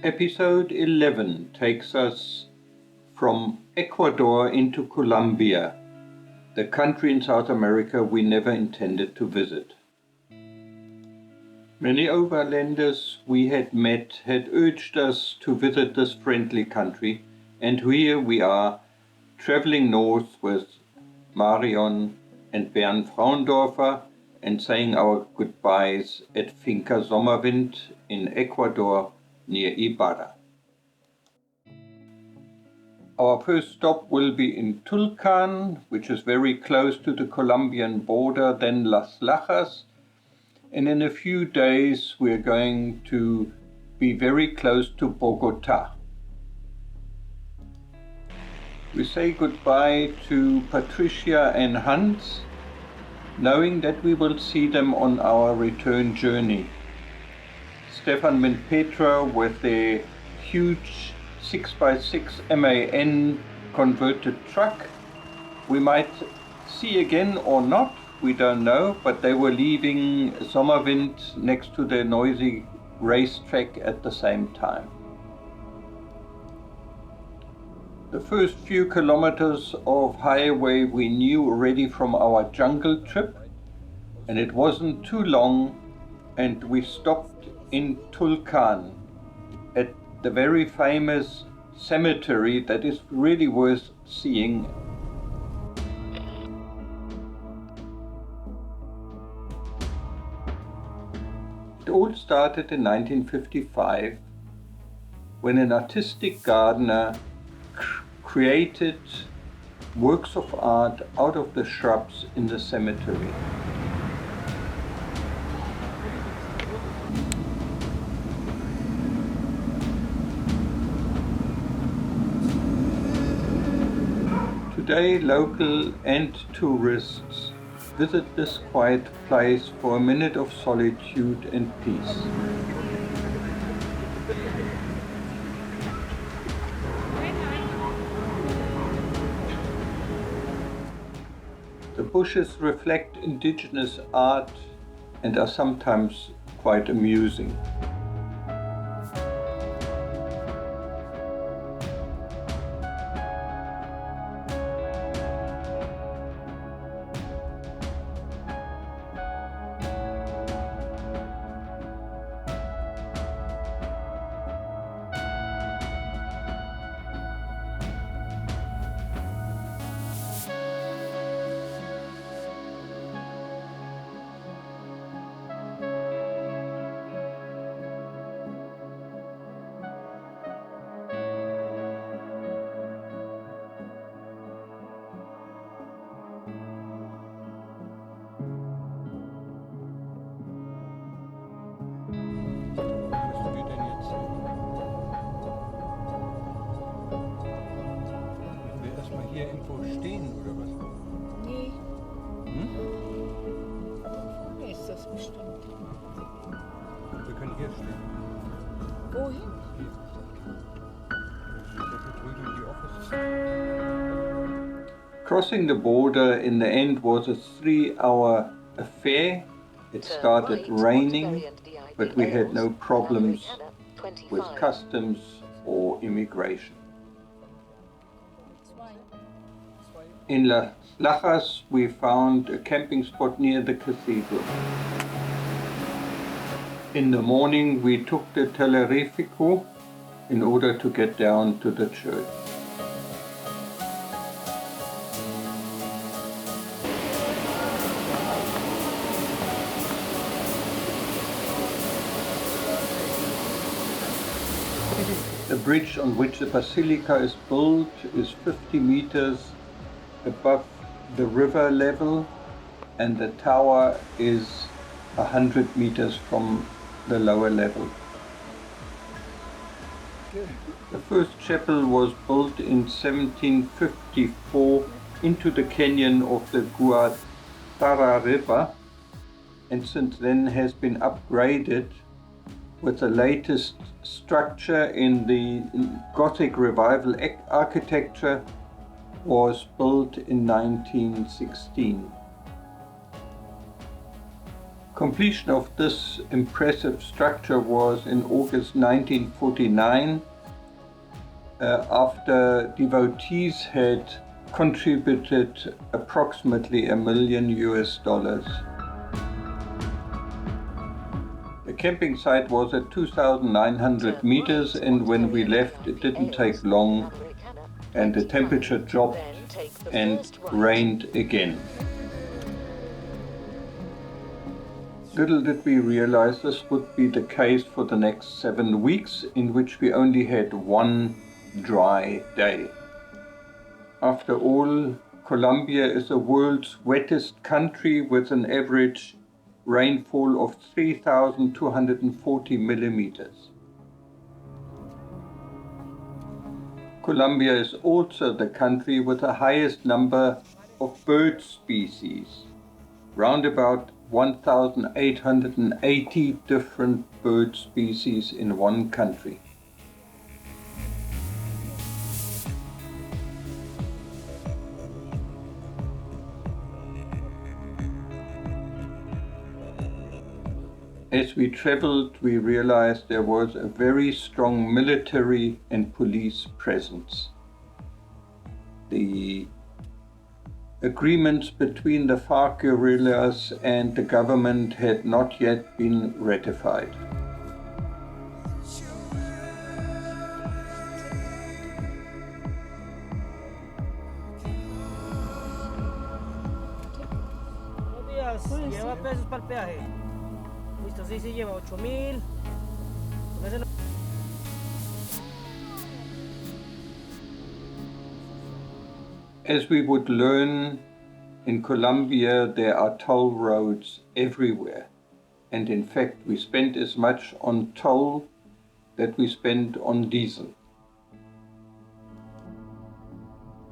Episode 11 takes us from Ecuador into Colombia, the country in South America we never intended to visit. Many overlanders we had met had urged us to visit this friendly country, and here we are, traveling north with Marion and Bernd Fraundorfer and saying our goodbyes at Finca Sommerwind in Ecuador near Ibarra. Our first stop will be in Tulcan, which is very close to the Colombian border, then Las Lajas, and in a few days we're going to be very close to Bogota. We say goodbye to Patricia and Hans, knowing that we will see them on our return journey. Stefan and Petra with their huge 6x6 MAN converted truck. We might see again or not, we don't know, but they were leaving Sommerwind next to the noisy racetrack at the same time. The first few kilometers of highway we knew already from our jungle trip, and it wasn't too long, and we stopped in Tulcan at the very famous cemetery that is really worth seeing. It all started in 1955 when an artistic gardener created works of art out of the shrubs in the cemetery. Today, local and tourists visit this quiet place for a minute of solitude and peace. The bushes reflect indigenous art and are sometimes quite amusing. Hier irgendwo stehen oder was? Nee. Nee, ist das bestimmt. Wir können hier stehen. Wohin? Hier. Drüben in die Office. Crossing the border in the end was a 3-hour affair. It started raining, but we had no problems with customs or immigration. In Las Lajas, we found a camping spot near the cathedral. In the morning, we took the Teleférico in order to get down to the church. The bridge on which the basilica is built is 50 meters above the river level, and the tower is 100 meters from the lower level. The first chapel was built in 1754 into the canyon of the Guatara River, and since then has been upgraded with the latest structure in the Gothic Revival architecture. Was built in 1916. Completion of this impressive structure was in August 1949, after devotees had contributed approximately $1 million. The camping site was at 2,900 meters, and when we left it didn't take long and the temperature dropped and rained again. Little did we realize this would be the case for the next 7 weeks, in which we only had one dry day. After all, Colombia is the world's wettest country with an average rainfall of 3,240 millimeters. Colombia is also the country with the highest number of bird species, round about 1,880 different bird species in one country. As we traveled, we realized there was a very strong military and police presence. The agreements between the FARC guerrillas and the government had not yet been ratified. Lleva pesos para el peaje. Listo, sí, sí, lleva 8.000. As we would learn, in Colombia there are toll roads everywhere. And in fact, we spent as much on toll that we spent on diesel.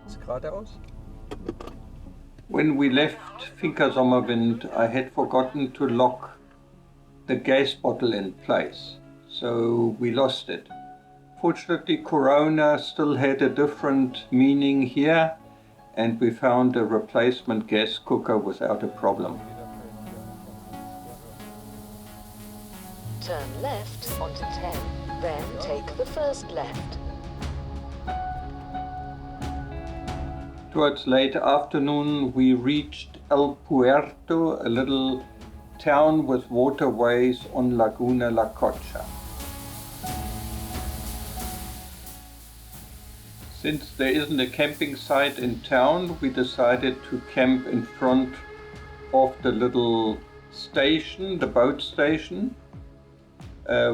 Ist geradeaus? When we left Finca Sommerwind, I had forgotten to lock the gas bottle in place, so we lost it. Fortunately, Corona still had a different meaning here, and we found a replacement gas cooker without a problem. Turn left onto 10, then take the first left. Towards late afternoon, we reached El Puerto, a little town with waterways on Laguna La Concha. Since there isn't a camping site in town, we decided to camp in front of the little station, the boat station,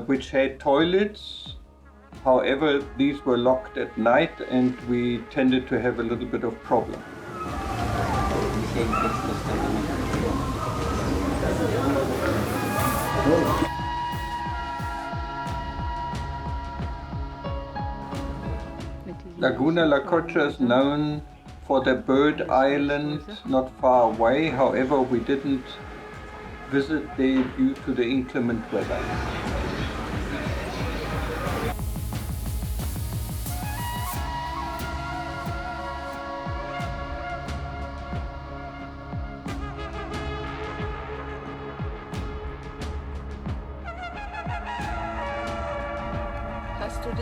which had toilets. However, these were locked at night and we tended to have a little bit of problem. Laguna La Concha is known for the bird island not far away. However, we didn't visit there due to the inclement weather.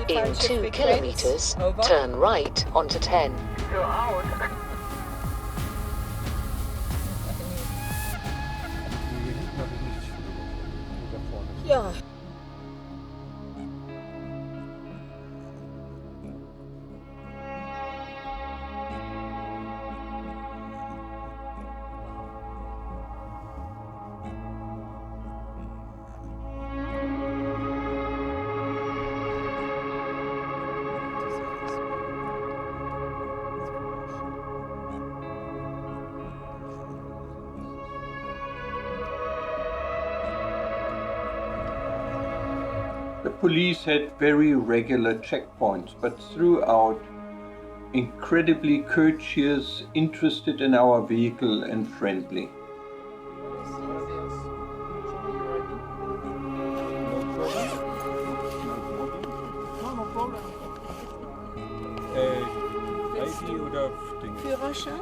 In 2 kilometers, turn right onto 10. Ja. The police had very regular checkpoints, but throughout incredibly courteous, interested in our vehicle and friendly. ID oder Ding? Führerschein?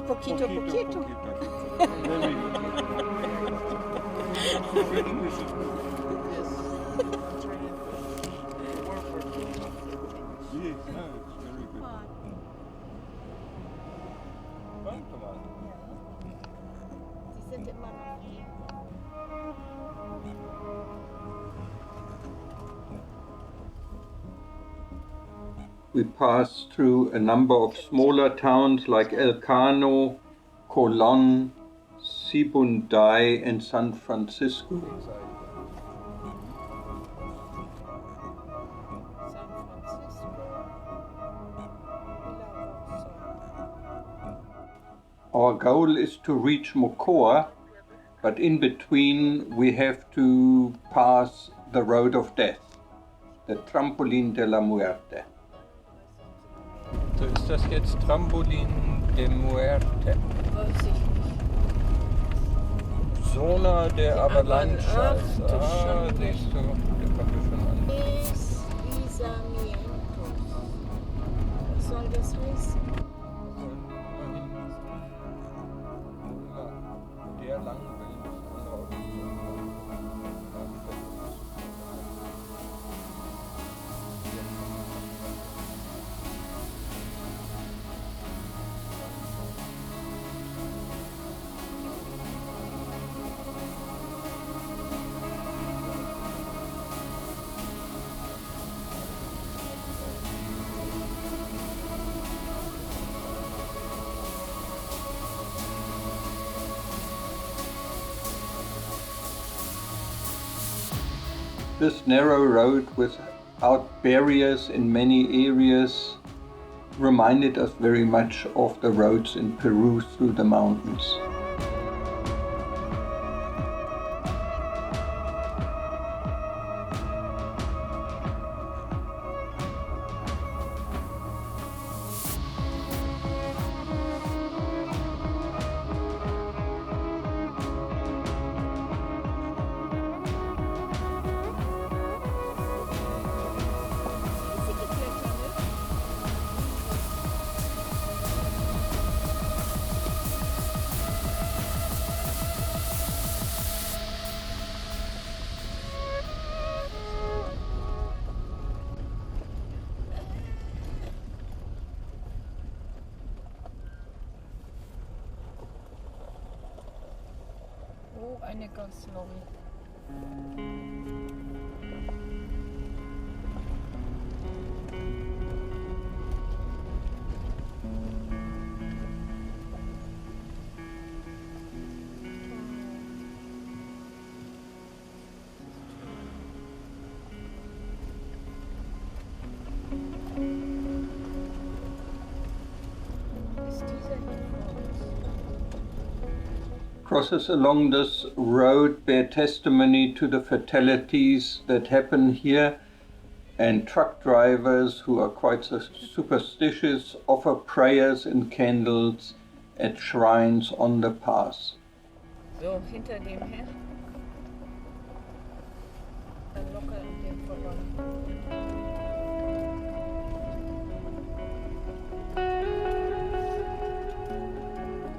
Poquito. Poquito. Very Yes, no, it's very good. Warte mal. Die sind immer noch hier. We passed through a number of smaller towns like Elcano, Colón, Sibunday and San Francisco. San Francisco. Our goal is to reach Mocoa, but in between we have to pass the road of death, the Trampolin de Muerte. So ist das jetzt Trampolin de Muerte. Weiß ich nicht. Zona der Avalanche. Ach, du Ah, Schande. siehst du, der kommt ja schon an. Deslizamientos. Was soll das heißen? Der lang will das andere Auto. This narrow road without barriers in many areas reminded us very much of the roads in Peru through the mountains. Oh, eine Gaslorry. Ist dieser hier vor uns? Crosses along this road bear testimony to the fatalities that happen here, and truck drivers who are quite superstitious offer prayers and candles at shrines on the path. So, hinter dem her. Dann locker an dem vorbei.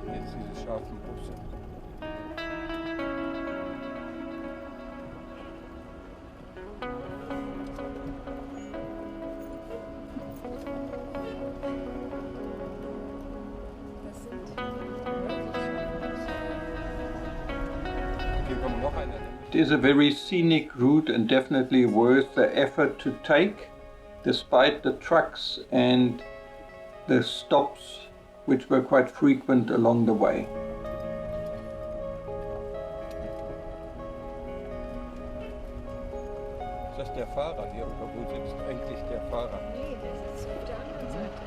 Jetzt diese scharfen Busse. Das sind Hier kommt noch einer. It is a very scenic route and definitely worth the effort to take, despite the trucks and the stops which were quite frequent along the way. Ist das der Fahrer hier? Oder wo sitzt eigentlich der Fahrer? Nee, der sitzt auf der anderen Seite.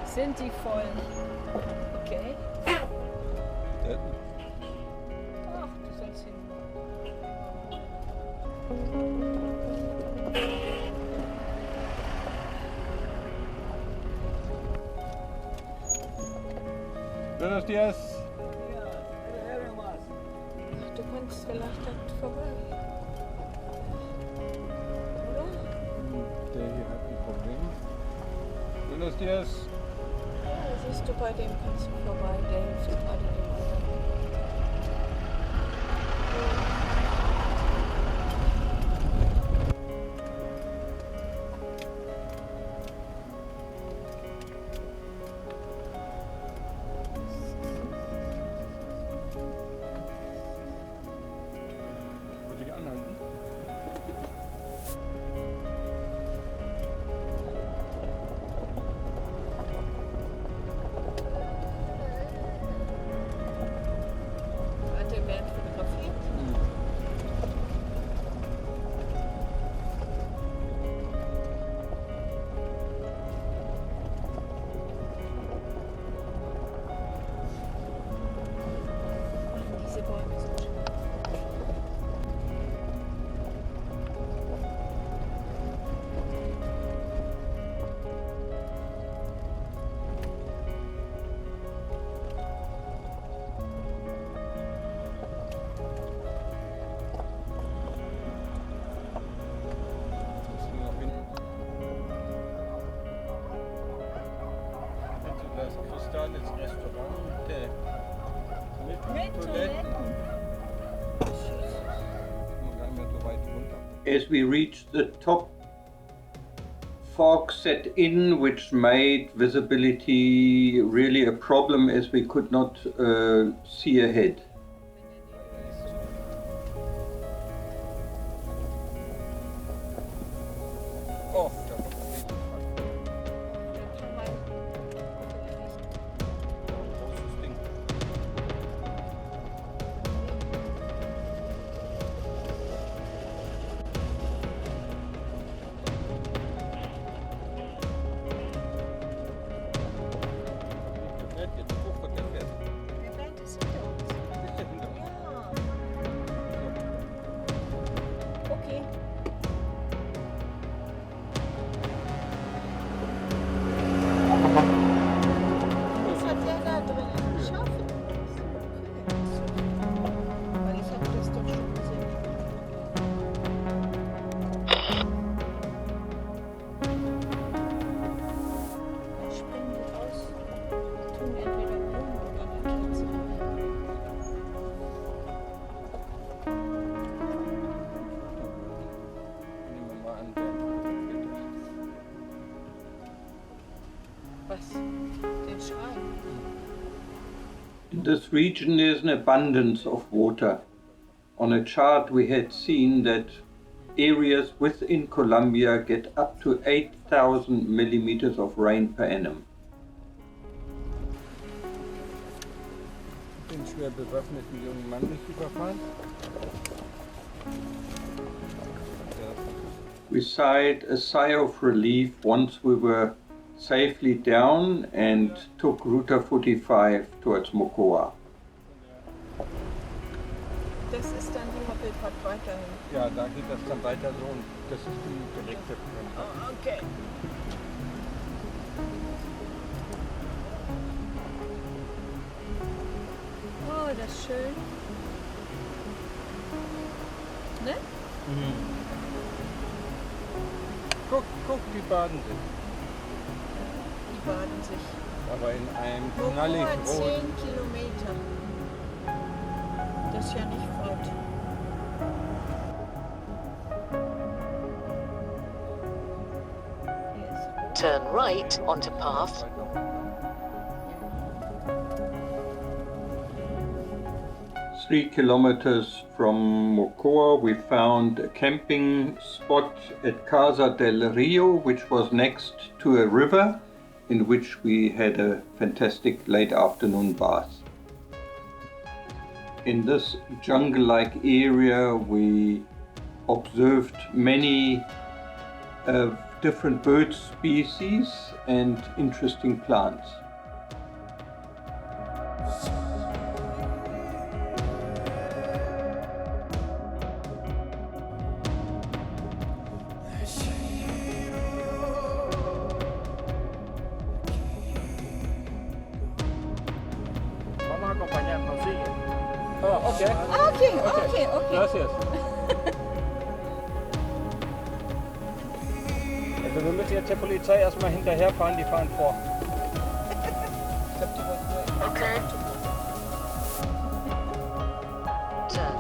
Sind die voll? Okay. Ach, du sollst hin. Buenos días. Ach, du kannst vielleicht dort vorbei. Oder? Der hier hat ein Problem. Buenos días. Ja, gehst du bei dem Prinzen vorbei, der hilft gerade dem anderen. Würde ich anhalten? Hat der Bernd fotografiert? Diese Bäume sind schön. Das Kristall ist Restaurant mit Toiletten. Man gar nicht mehr so weit runter. As we reached the top, fog set in, which made visibility really a problem as we could not see ahead. Oh, da kommt ein Riesenrad. Großes Ding. Jetzt hoch und der fährt. Der Bernd ist hinter uns. Ist der hinter uns? Ja. Okay. Was hat der da drin? Eine Schaufel? Okay. Weil ich habe das doch schon gesehen. Die springen gut aus. Tun entweder Blumen oder eine Kerze. Nehmen wir mal an, Bernd. Was? Den Schrein? In this region there's an abundance of water. On a chart we had seen that areas within Colombia get up to 8,000 millimeters of rain per annum. Den schwer bewaffneten jungen Mann nicht überfahren. We sighed a sigh of relief once we were safely down and took Route 45 towards Mocoa. Das ist dann die Hoppelfahrt weiterhin. Ja, da geht das dann weiter so und das ist die direkte Oh, okay. Oh, das ist schön. Ne? Guck, die baden sich. Die baden sich. Aber in einem Mocoa knallig 10 roten. Kilometer. Das ist ja nicht weit. Hier ist rot. Turn right onto path. 3 kilometers from Mocoa we found a camping spot at Casa del Rio, which was next to a river in which we had a fantastic late afternoon bath. In this jungle-like area we observed many different bird species and interesting plants. Vamos a acompañarnos, sigue. Oh, okay. Okay. Gracias. Also wir müssen jetzt der Polizei erstmal hinterherfahren, die fahren vor. Turn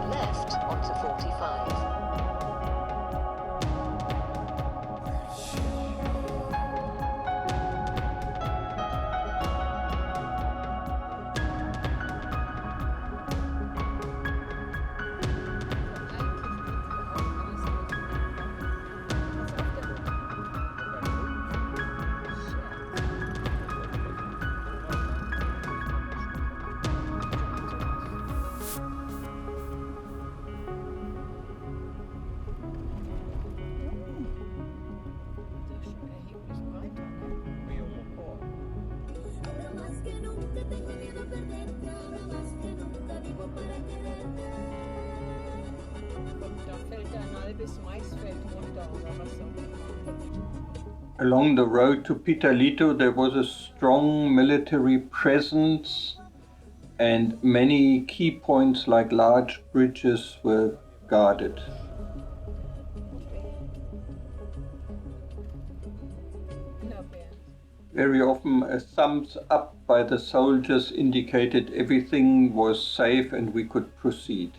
left onto 45. Along the road to Pitalito, there was a strong military presence, and many key points like large bridges were guarded. Very often a thumbs up by the soldiers indicated everything was safe and we could proceed.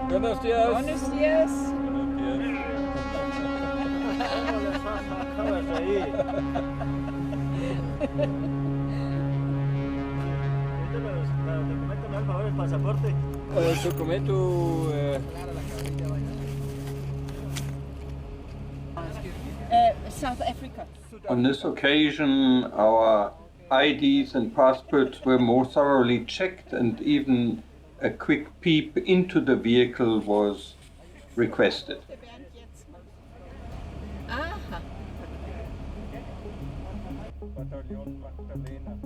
Buenos días. Buenos días. Acabas de ir. Documentame, por favor, el pasaporte. El documento. South Africa. On this occasion, our IDs and passports were more thoroughly checked, and even a quick peep into the vehicle was requested. Aha. Bataillon Magdalena.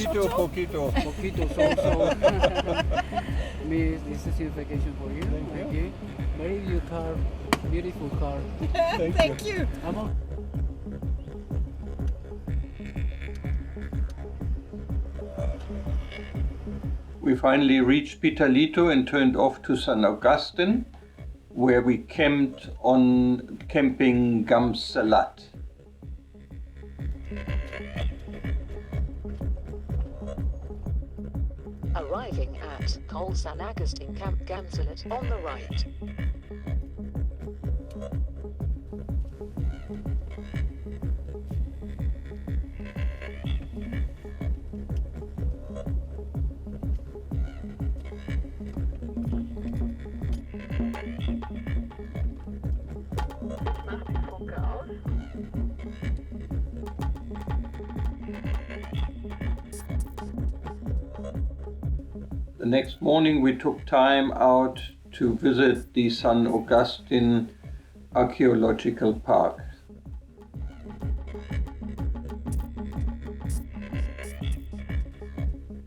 Poquito. So. Miss, this is certification for you. Thank you. Very your car, beautiful car. Thank you. Come on. We finally reached Pitalito and turned off to San Agustin, where we camped on camping Gamsalat. Arriving at San Agustin Camp Gamsalat on the right. The next morning we took time out to visit the San Agustin Archaeological Park.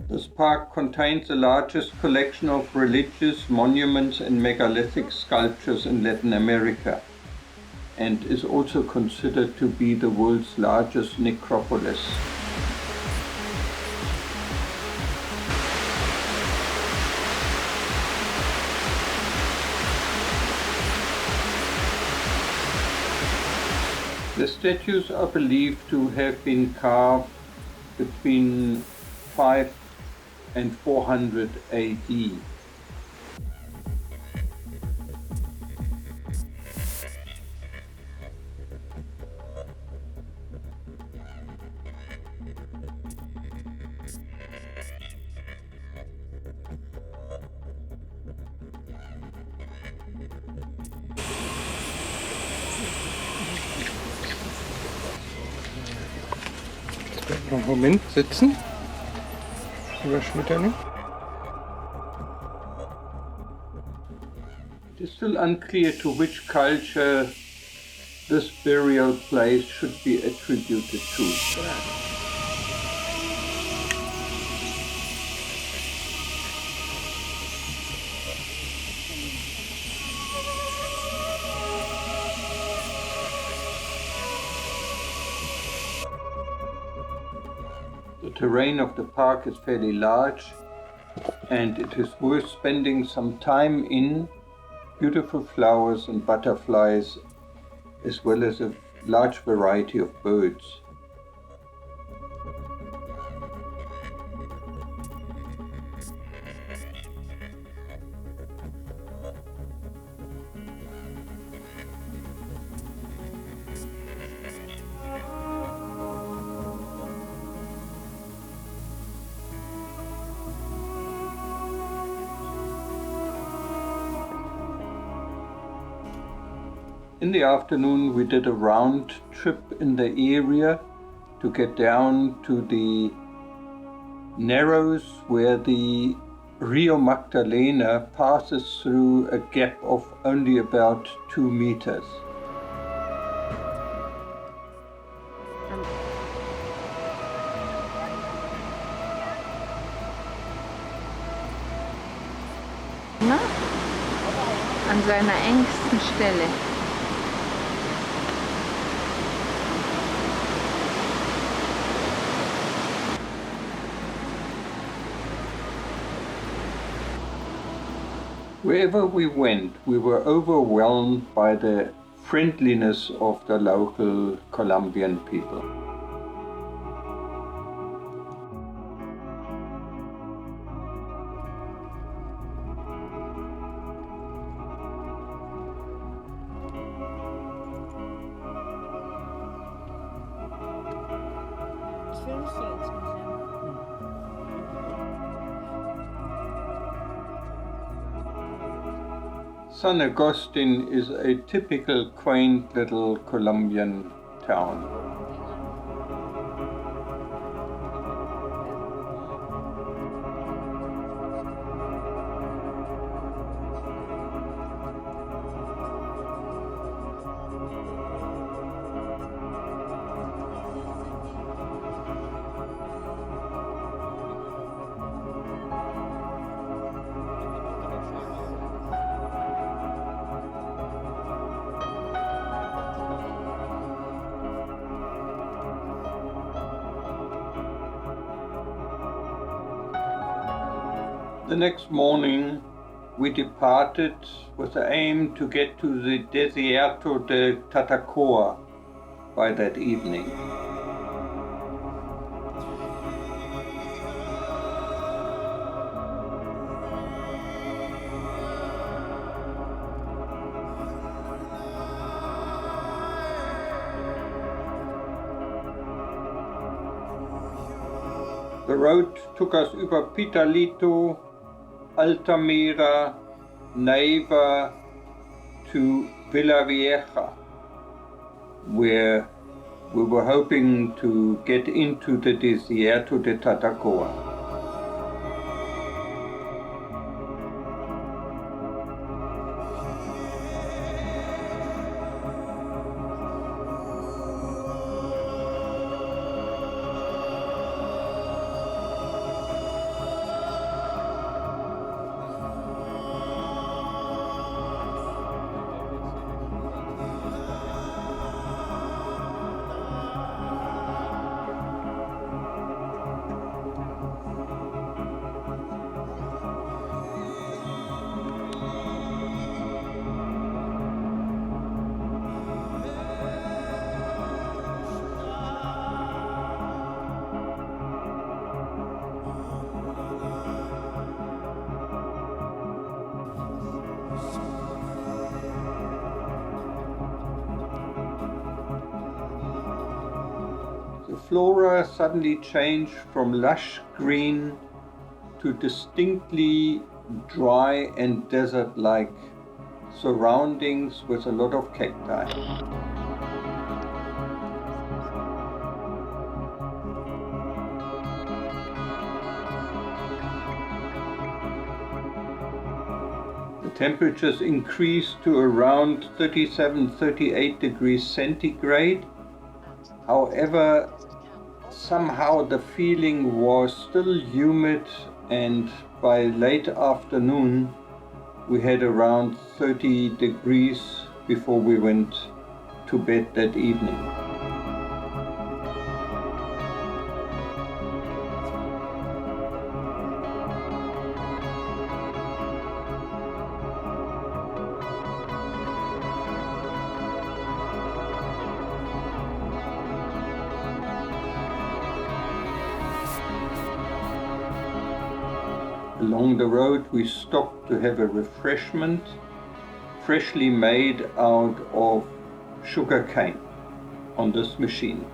This park contains the largest collection of religious monuments and megalithic sculptures in Latin America, and is also considered to be the world's largest necropolis. The statues are believed to have been carved between 5 and 400 AD. Moment, sitzen. Überschnittene. It is still unclear to which culture this burial place should be attributed to. The terrain of the park is fairly large, and it is worth spending some time in. Beautiful flowers and butterflies, as well as a large variety of birds. In the afternoon, we did a round trip in the area to get down to the narrows where the Rio Magdalena passes through a gap of only about 2 meters. An seiner engsten Stelle. Wherever we went, we were overwhelmed by the friendliness of the local Colombian people. Was filmst du insgesamt? San Agustin is a typical quaint little Colombian town. The next morning, we departed with the aim to get to the Desierto de Tatacoa by that evening. The road took us über Pitalito, Altamira, Neiva to Villavieja, where we were hoping to get into the Desierto de Tatacoa. The flora suddenly changed from lush green to distinctly dry and desert-like surroundings with a lot of cacti. The Temperatures increased to around 37-38 degrees centigrade. However, somehow the feeling was still humid, and by late afternoon we had around 30 degrees before we went to bed that evening. Along the road we stopped to have a refreshment, freshly made out of sugar cane on this machine.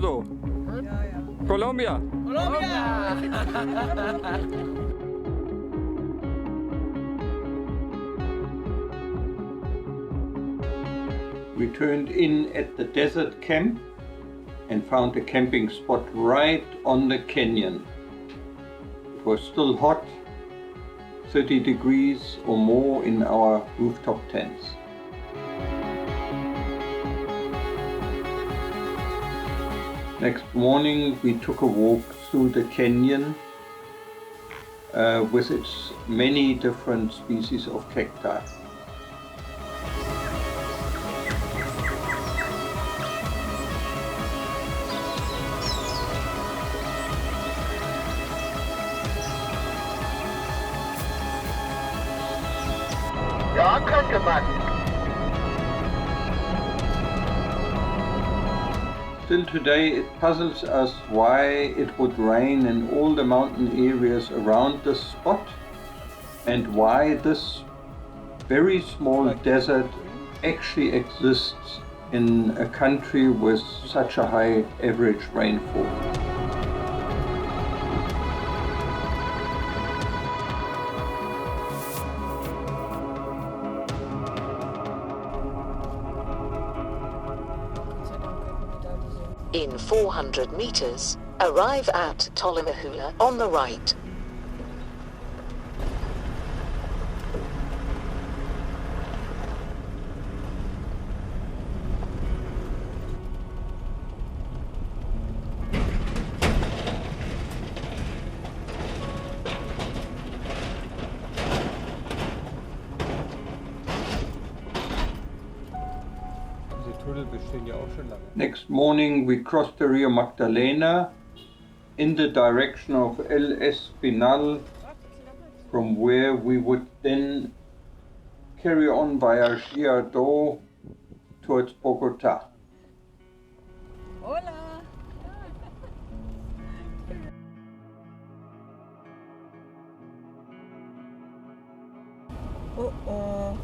So. Colombia. We turned in at the desert camp and found a camping spot right on the canyon. It was still hot, 30 degrees or more in our rooftop tents. Next morning we took a walk through the canyon with its many different species of cacti. Ja, könnte man. Still today it puzzles us why it would rain in all the mountain areas around this spot and why this very small desert actually exists in a country with such a high average rainfall. In 400 meters, arrive at Tolimahula on the right. Next morning we crossed the Rio Magdalena in the direction of El Espinal, from where we would then carry on via Girardot towards Bogota. Hola. Oh.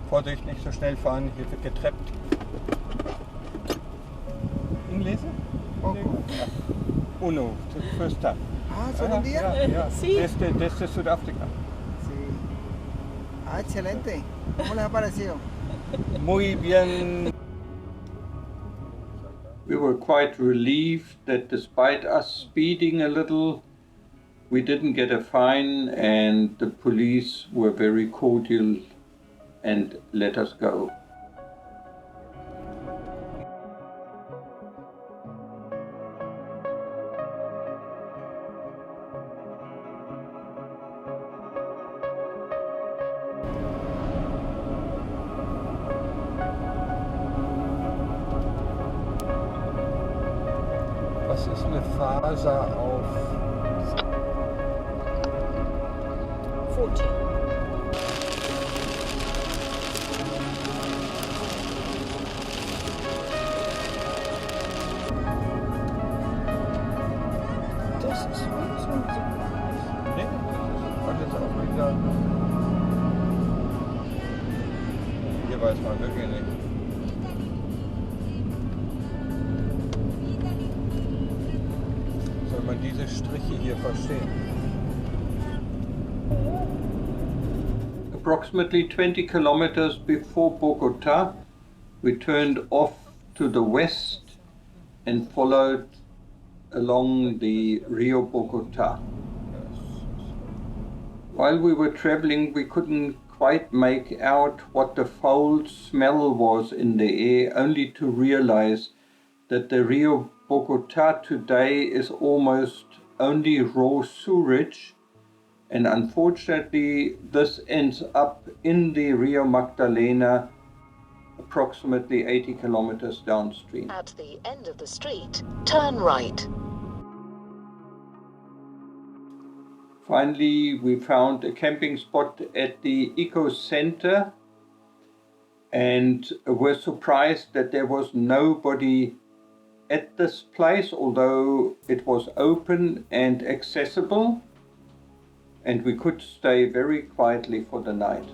Vorsicht, nicht so schnell fahren, hier wird getrappt. Inglese? Uno, first time. ¿Solo un día? Yeah. Sí. Desde Sudáfrica. Sí. Excelente. ¿Cómo les ha parecido? Muy bien. We were quite relieved that despite us speeding a little, we didn't get a fine, and the police were very cordial and let us go. Was ist eine Faser auf 40. Das ist unser. Nee, das ist auch wieder. Hier weiß man wirklich nicht. Soll man diese Striche hier verstehen? Approximately 20 kilometers before Bogota, we turned off to the west and followed along the Rio Bogota. While we were traveling, we couldn't quite make out what the foul smell was in the air, only to realize that the Rio Bogota today is almost only raw sewage, and unfortunately this ends up in the Rio Magdalena, approximately 80 kilometers downstream. At the end of the street, turn right. Finally, we found a camping spot at the eco center and were surprised that there was nobody at this place, although it was open and accessible, and we could stay very quietly for the night.